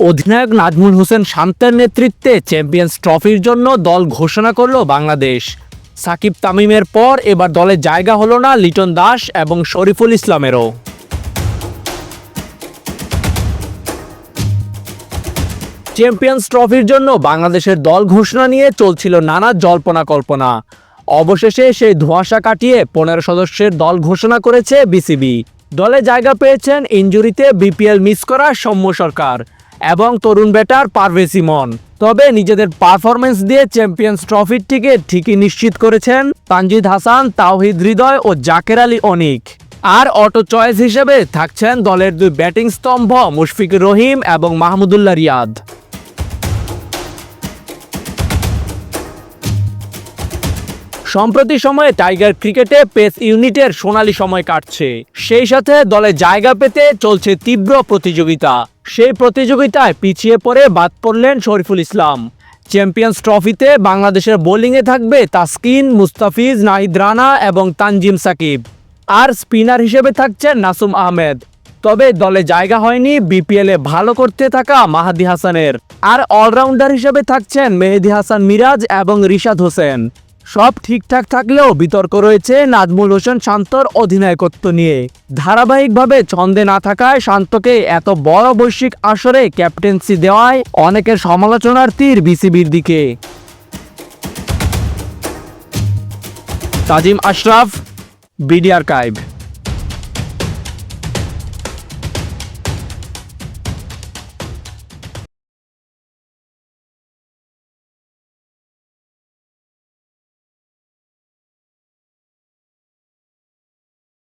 অধিনায়ক নাজমুল হোসেন শান্তের নেতৃত্বে চ্যাম্পিয়ন্স ট্রফির জন্য দল ঘোষণা করল বাংলাদেশ। সাকিব তামিমের পর এবার দলে জায়গা হলো না লিটন দাস এবং শরীফুল ইসলামেরও। চ্যাম্পিয়ন্স ট্রফির জন্য বাংলাদেশের দল ঘোষণা নিয়ে চলছিল নানা জল্পনা কল্পনা। অবশেষে সেই ধোঁয়াশা কাটিয়ে 15 সদস্যের দল ঘোষণা করেছে বিসিবি। দলে জায়গা পেয়েছেন ইনজুরিতে বিপিএল মিস করা সৌম্য সরকার এবং তরুণ ব্যাটার পারভেজ ইমন। তবে নিজেদের পারফরমেন্স দিয়ে চ্যাম্পিয়ন্স ট্রফির টিকিট ঠিকই নিশ্চিত করেছেন তানজিদ হাসান, তাওহিদ হৃদয় ও জাকের আলী অনিক। আর অটো চয়েস হিসেবে থাকছেন দলের দুই ব্যাটিং স্তম্ভ মুশফিকুর রহিম এবং মাহমুদুল্লাহ রিয়াদ। সম্প্রতি সময়ে টাইগার ক্রিকেটে পেস ইউনিটের সোনালী সময় কাটছে। সেই সাথে দলে জায়গা পেতে চলছে তীব্র প্রতিযোগিতা। সেই প্রতিযোগিতায় পিছিয়ে পড়ে বাদ পড়লেন শরীফুল ইসলাম। চ্যাম্পিয়ন্স ট্রফিতে বাংলাদেশের বোলিংয়ে থাকবে তাসকিন, মুস্তাফিজ, নাহিদ রানা এবং তানজিম সাকিব। আর স্পিনার হিসেবে থাকছেন নাসুম আহমেদ। তবে দলে জায়গা হয়নি বিপিএলে ভালো করতে থাকা মাহাদি হাসানের। আর অলরাউন্ডার হিসেবে থাকছেন মেহেদী হাসান মিরাজ এবং রিশাদ হোসেন। সব ঠিকঠাক থাকলেও বিতর্ক রয়েছে নাজমুল হোসেন শান্তর অধিনায়কত্ব নিয়ে। ধারাবাহিকভাবে ছন্দে না থাকায় শান্তকে এত বড় বৈশ্বিক আসরে ক্যাপ্টেন্সি দেওয়ায় অনেকের সমালোচনার তীর বিসিবির দিকে। তাজিম আশরাফ, বিডি আর্কাইভ।